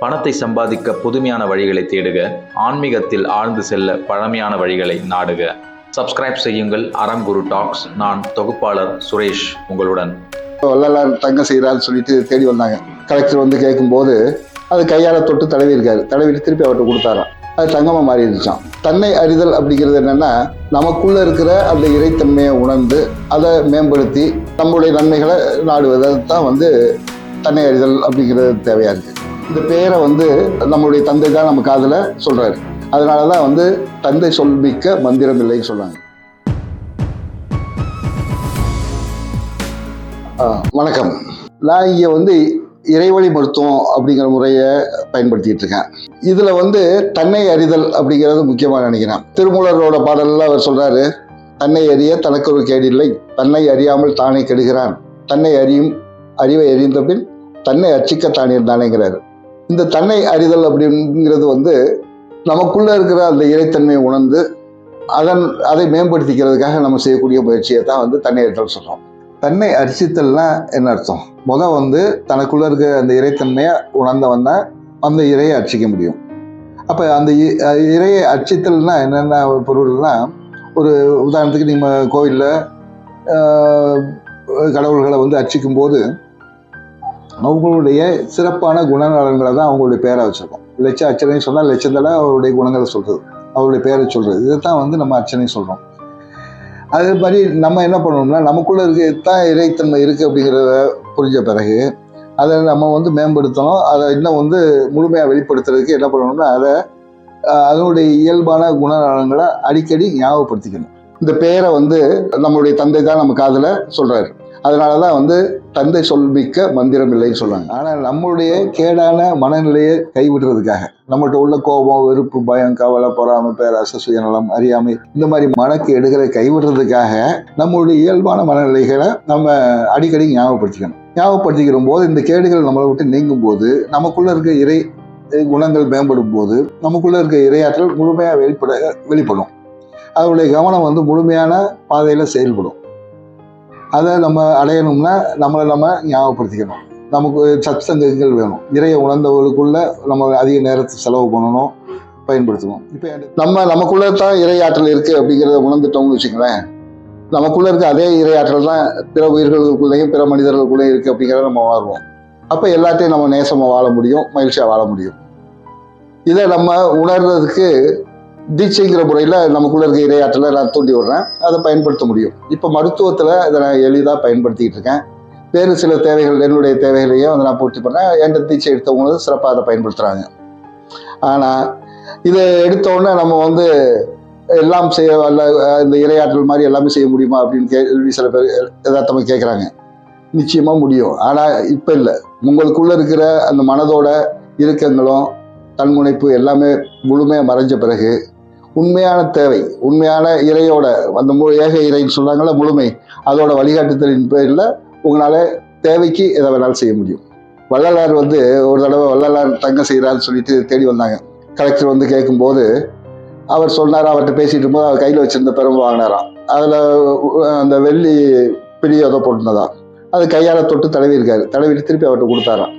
பணத்தை சம்பாதிக்க புதுமையான வழிகளை தேடுக, ஆன்மீகத்தில் ஆழ்ந்து செல்ல பழமையான வழிகளை நாடுக. சப்ஸ்கிரைப் செய்யுங்கள் அறம் குரு டாக்ஸ். நான் தொகுப்பாளர் சுரேஷ் உங்களுடன். வள்ளலார் தங்கம் செய்கிறான்னு சொல்லிட்டு தேடி வந்தாங்க. கலெக்டர் வந்து கேட்கும்போது அது கையால் தொட்டு தடவி இருக்காரு. தடவிட்டு திருப்பி அவர்கிட்ட கொடுத்தாராம். அது தங்கமாக மாறி இருந்துச்சான். தன்னை அறிதல் அப்படிங்கிறது என்னன்னா, நமக்குள்ள இருக்கிற அந்த இறைத்தன்மையை உணர்ந்து அதை மேம்படுத்தி நம்முடைய நன்மைகளை நாடுவதை தான் வந்து தன்னை அறிதல் அப்படிங்கிறது தேவையா இருக்கு. இந்த பேரை வந்து நம்மளுடைய தந்தை தான் நம்ம காதுல சொல்றாரு. அதனாலதான் வந்து தந்தை சொல்மிக்க மந்திரம் இல்லைன்னு சொல்றாங்க. வணக்கம். நான் இங்க வந்து இறைவழி மருத்துவம் அப்படிங்கிற முறையை பயன்படுத்திட்டு இருக்கேன். இதுல வந்து தன்னை அறிதல் அப்படிங்கிறது முக்கியமா நினைக்கிறேன். திருமூலரோட பாடல்ல அவர் சொல்றாரு, தன்னை அறிய தனக்கு ஒரு கேடில்லை, தன்னை அறியாமல் தானே கெடுகிறான், தன்னை அறியும் அறிவை அறிந்த பின் தன்னை அர்ச்சிக்க தானே இருந்தானேங்கிறாரு. இந்த தன்னை அறிதல் அப்படிங்கிறது வந்து நமக்குள்ள இருக்கிற அந்த இறைத்தன்மையை உணர்ந்து அதை மேம்படுத்திக்கிறதுக்காக நம்ம செய்யக்கூடிய முயற்சியை தான் வந்து தன்னை அறிதல் சொல்றோம். தன்னை அர்ச்சித்தல்னா என்ன அர்த்தம்? முதல் வந்து தனக்குள்ள இருக்கிற அந்த இறைத்தன்மையை உணர்ந்தவன் தான் அந்த இறையை அர்ச்சிக்க முடியும். அப்ப அந்த இறையை அர்ச்சித்தல்னா என்னென்ன பொருள்னா, ஒரு உதாரணத்துக்கு நம்ம கோயில்ல கடவுள்களை வந்து அர்ச்சிக்கும் போது அவங்களுடைய சிறப்பான குணநலன்களை தான் அவங்களுடைய பேரை வச்சிருக்கோம். லட்ச அர்ச்சனை சொன்னால் லட்சத்தில் அவருடைய குணங்களை சொல்றது, அவருடைய பேரை சொல்றது, இதைத்தான் வந்து நம்ம அர்ச்சனை சொல்றோம். அதே மாதிரி நம்ம என்ன பண்ணணும்னா, நமக்குள்ள தான் இறைத்தன்மை இருக்கு அப்படிங்கிறத புரிஞ்ச பிறகு அதை நம்ம வந்து மேம்படுத்தணும். அதை இன்னும் வந்து முழுமையாக வெளிப்படுத்துறதுக்கு என்ன பண்ணணும்னா, அதனுடைய இயல்பான குணநலன்களை அடிக்கடி ஞாபகப்படுத்திக்கணும். இந்த பேரை வந்து நம்மளுடைய தந்தை தான் நம்ம காதுல சொல்றாரு. அதனாலதான் வந்து தந்தை சொல்மிக்க மந்திரம் இல்லைன்னு சொல்றாங்க. ஆனா நம்மளுடைய கேடான மனநிலையை கைவிடுறதுக்காக, நம்மகிட்ட உள்ள கோபம், வெறுப்பு, பயம், கவலை, பொறாமை, பேராசை, சுயநலம், அறியாமை, இந்த மாதிரி மனக்கேடுகளை கைவிடுறதுக்காக நம்மளுடைய இயல்பான மனநிலைகளை நம்ம அடிக்கடி ஞாபகப்படுத்திக்கிற போது இந்த கேடுகள் நம்மளை விட்டு நீங்கும் போது, நமக்குள்ள இருக்க இறை குணங்கள் மேம்படும் போது, நமக்குள்ள இருக்க இறையாற்றல் முழுமையா வெளிப்படும். அதனுடைய கவனம் வந்து முழுமையான பாதையில செயல்படும். அதை நம்ம அடையணும்னா நம்மளை நம்ம ஞாபகப்படுத்திக்கணும். நமக்கு சத்சங்கங்கள் வேணும். இறையை உணர்ந்தவர்களுக்குள்ள நம்ம அதிக நேரத்தை செலவு பண்ணணும், பயன்படுத்தணும். இப்போ நமக்குள்ள தான் இறையாற்றல் இருக்கு அப்படிங்கிறத உணர்ந்துட்டோம்னு வச்சுங்களேன், நமக்குள்ள இருக்க அதே இறையாற்றல் தான் பிற உயிர்களுக்குள்ளேயும் பிற மனிதர்களுக்குள்ளேயும் இருக்கு அப்படிங்கிறத நம்ம உணர்வோம். அப்போ எல்லாத்தையும் நம்ம நேசமாக வாழ முடியும், மகிழ்ச்சியாக வாழ முடியும். இதை நம்ம உணர்றதுக்கு தீட்சைங்கிற முறையில் நமக்குள்ள இருக்க இறையாற்றலை நான் தூண்டி விடுறேன், அதை பயன்படுத்த முடியும். இப்போ மருத்துவத்தில் இதை நான் எளிதாக பயன்படுத்திக்கிட்டு இருக்கேன். வேறு சில தேவைகள், என்னுடைய தேவைகளையும் அதை நான் பூர்த்தி பண்ணேன். என்கிட்ட தீட்சை எடுத்தவங்களும் சிறப்பாக அதை பயன்படுத்துகிறாங்க. ஆனால் இதை எடுத்தோடனே நம்ம வந்து எல்லாம் செய்ய வல்ல இந்த இறையாற்றல் மாதிரி எல்லாமே செய்ய முடியுமா அப்படின்னு சில பேர் யதார்த்தமாக கேட்குறாங்க. நிச்சயமாக முடியும். ஆனால் இப்போ இல்லை. உங்களுக்குள்ள இருக்கிற அந்த மனதோட இறுக்கங்களும் தன்முனைப்பு எல்லாமே முழுமையாக மறைஞ்ச பிறகு உண்மையான தேவை, உண்மையான இறையோட அந்த ஏக இறைன்னு சொல்றாங்களா முழுமை, அதோட வழிகாட்டுதலின் பேரில் உங்களால தேவைக்கு எதை வேணாலும் செய்ய முடியும். வள்ளலார் வந்து ஒரு தடவை வள்ளலார் தங்கம் செய்கிறான்னு சொல்லிட்டு தேடி வந்தாங்க. கலெக்டர் வந்து கேட்கும்போது அவர் சொன்னார், அவர்கிட்ட பேசிட்டு இருக்கும்போது அவர் கையில் வச்சிருந்த பெரும்பு வாங்கினாராம். அதில் அந்த வெள்ளி பிடியோதை போட்டுனதான். அது கையால் தொட்டு தடவி இருக்காரு. தடவிட்டு திருப்பி அவர்கிட்ட கொடுத்தாராம்.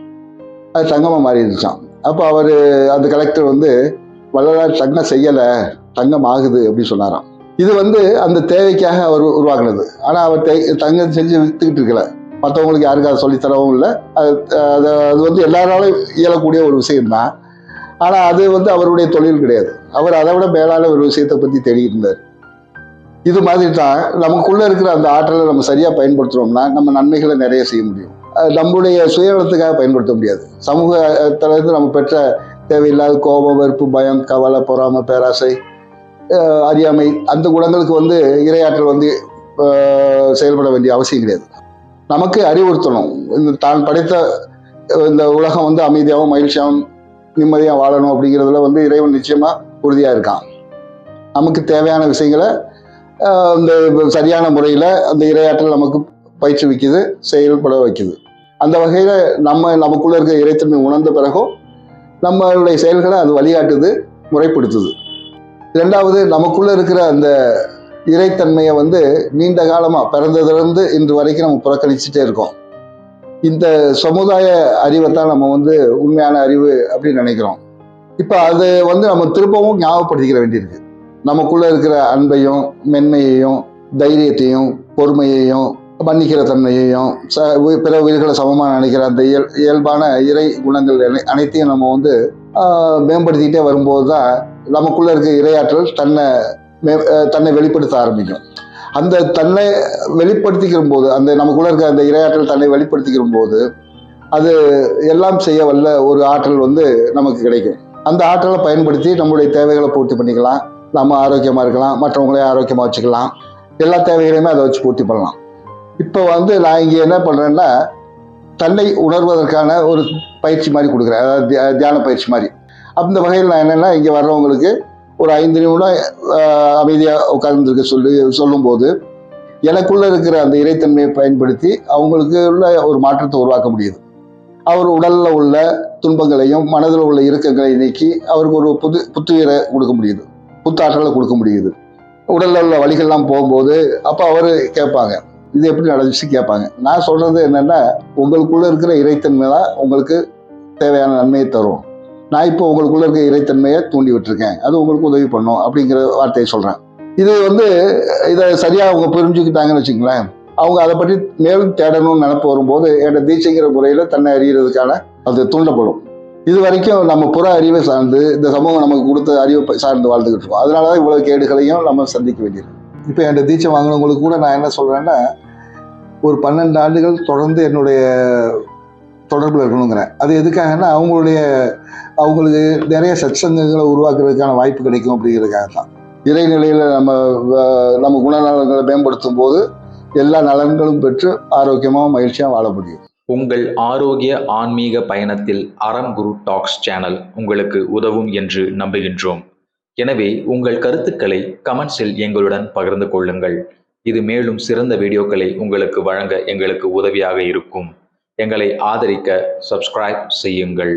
அது தங்கமாக மாறி இருந்துச்சான். அப்போ அவர் அந்த கலெக்டர் வந்து வள்ளலார் தங்கம் செய்யலை, தங்கம் ஆகுது அப்படின்னு சொன்னாராம். இது வந்து அந்த தேவைக்காக அவர் உருவாக்குனது. ஆனால் அவர் தங்கம் செஞ்சு வித்துக்கிட்டு இருக்கல, மற்றவங்களுக்கு யாருக்கு அதை சொல்லித்தரவும் இல்லை. அது வந்து எல்லாராலும் இயலக்கூடிய ஒரு விஷயம்தான். ஆனால் அது வந்து அவருடைய தொழில் கிடையாது. அவர் அதை விட மேலான ஒரு விஷயத்தை பற்றி தேடிட்டு இருந்தார். இது மாதிரி தான் நமக்குள்ள இருக்கிற அந்த ஆற்றலை நம்ம சரியாக பயன்படுத்துகிறோம்னா நம்ம நன்மைகளை நிறைய செய்ய முடியும். நம்முடைய சுயநலத்துக்காக பயன்படுத்த முடியாது. சமூகத்திலிருந்து நம்ம பெற்ற தேவையில்லாத கோபம், வெறுப்பு, பயம், கவலை, பொறாமை, பேராசை, அறியாமை, அந்த குணங்களுக்கு வந்து இறையாற்றல் வந்து செயல்பட வேண்டிய அவசியம் கிடையாது. நமக்கு அறிவுறுத்தணும். இந்த தான் படைத்த இந்த உலகம் வந்து அமைதியாகவும் மகிழ்ச்சியாகவும் நிம்மதியாக வாழணும் அப்படிங்கிறதுல வந்து இறைவன் நிச்சயமா உறுதியாக இருக்கான். நமக்கு தேவையான விஷயங்களை இந்த சரியான முறையில் அந்த இறையாற்றல் நமக்கு பயிற்றுவிக்குது, செயல்பட வைக்குது. அந்த வகையில் நமக்குள்ள இருக்க இறைத்தன்மை உணர்ந்த பிறகும் நம்மளுடைய செயல்களை அது வழிகாட்டுது, முறைப்படுத்துது. இரண்டாவது, நமக்குள்ள இருக்கிற அந்த இறைத்தன்மையை வந்து நீண்ட காலமாக பிறந்ததுலேருந்து இன்று வரைக்கும் நம்ம புறக்கணிச்சுட்டே இருக்கோம். இந்த சமுதாய அறிவை தான் நம்ம வந்து உண்மையான அறிவு அப்படின்னு நினைக்கிறோம். இப்போ அது வந்து நம்ம திருப்பவும் ஞாபகப்படுத்திக்கிற வேண்டியிருக்கு. நமக்குள்ள இருக்கிற அன்பையும் மென்மையையும் தைரியத்தையும் பொறுமையையும் மன்னிக்கிற தன்மையையும் பிற உயிர்களை சமமாக நினைக்கிற அந்த இயல்பான இறை குணங்கள் அனைத்தையும் நம்ம வந்து மேம்படுத்திக்கிட்டே வரும்போது தான் நமக்குள்ள இருக்க இரையாற்றல் தன்னை வெளிப்படுத்த ஆரம்பிக்கும். அந்த தன்னை வெளிப்படுத்திக்கிற போது அந்த நமக்குள்ள இருக்க அந்த இரையாற்றல் தன்னை வெளிப்படுத்திக்கிற போது அது எல்லாம் செய்ய வல்ல ஒரு ஆற்றல் வந்து நமக்கு கிடைக்கும். அந்த ஆற்றலை பயன்படுத்தி நம்மளுடைய தேவைகளை பூர்த்தி பண்ணிக்கலாம், நம்ம ஆரோக்கியமா இருக்கலாம், மற்றவங்களையும் ஆரோக்கியமா வச்சுக்கலாம், எல்லா தேவைகளையுமே அதை வச்சு பூர்த்தி பண்ணலாம். இப்போ வந்து நான் இங்கே என்ன பண்றேன்னா தன்னை உணர்வதற்கான ஒரு பயிற்சி மாதிரி கொடுக்குறேன், அதாவது தியான பயிற்சி மாதிரி. அந்த வகையில் நான் என்னென்னா இங்கே வர்றவங்களுக்கு ஒரு 5 நிமிடம் அமைதியாக உட்கார்ந்துருக்க சொல்லும்போது எனக்குள்ளே இருக்கிற அந்த இறைத்தன்மையை பயன்படுத்தி அவங்களுக்கு உள்ள ஒரு மாற்றத்தை உருவாக்க முடியுது. அவர் உடலில் உள்ள துன்பங்களையும் மனதில் உள்ள இறுக்கங்களை நீக்கி அவருக்கு ஒரு புத்துயிரை கொடுக்க முடியுது, புத்தாற்றலை கொடுக்க முடியுது. உடலில் உள்ள வலிகள்லாம் போகும்போது அப்போ அவர் கேட்பாங்க, இது எப்படி நடந்துச்சு கேட்பாங்க. நான் சொல்கிறது என்னென்னா, உங்களுக்குள்ளே இருக்கிற இறைத்தன்மை தான் உங்களுக்கு தேவையான நன்மையை தரும். நான் இப்போ உங்களுக்குள்ள இருக்க இறைத்தன்மையை தூண்டி விட்டுருக்கேன், அது உங்களுக்கு உதவி பண்ணும் அப்படிங்கிற வார்த்தையை சொல்கிறேன். இது வந்து இதை சரியாக அவங்க புரிஞ்சுக்கிட்டாங்கன்னு வச்சுங்களேன், அவங்க அதை பற்றி மேலும் தேடணும்னு நினைப்பு வரும்போது என்னோட தீட்சைங்கிற முறையில் தன்னை அறிகிறதுக்கான அது தூண்டப்படும். இது வரைக்கும் நம்ம புற அறிவை சார்ந்து இந்த சமூகம் நமக்கு கொடுத்த அறிவை சார்ந்து வாழ்ந்துக்கிட்டு இருக்கோம். அதனால தான் இவ்வளோ கேடுகளையும் நம்ம சந்திக்க வேண்டியிருக்கு. இப்போ என்னோட தீட்சை வாங்கினவங்களுக்கு கூட நான் என்ன சொல்கிறேன்னா, ஒரு 12 ஆண்டுகள் தொடர்ந்து என்னுடைய தொடர்பில் இருக்கணுங்கிறேன். அது எதுக்காகன்னா அவங்களுக்கு நிறைய சத்சங்கங்களை உருவாக்குறதுக்கான வாய்ப்பு கிடைக்கும் அப்படிங்கிறதுக்காக தான். இறைநிலையில் நம்ம குணநலன்களை மேம்படுத்தும் போது எல்லா நலன்களும் பெற்று ஆரோக்கியமாக மகிழ்ச்சியாக வாழ முடியும். உங்கள் ஆரோக்கிய ஆன்மீக பயணத்தில் அறம் குரு டாக்ஸ் சேனல் உங்களுக்கு உதவும் என்று நம்புகின்றோம். எனவே உங்கள் கருத்துக்களை கமெண்ட்ஸில் எங்களுடன் பகிர்ந்து கொள்ளுங்கள். இது மேலும் சிறந்த வீடியோக்களை உங்களுக்கு வழங்க எங்களுக்கு உதவியாக இருக்கும். எங்களை ஆதரிக்க சப்ஸ்கிரைப் செய்யுங்கள்.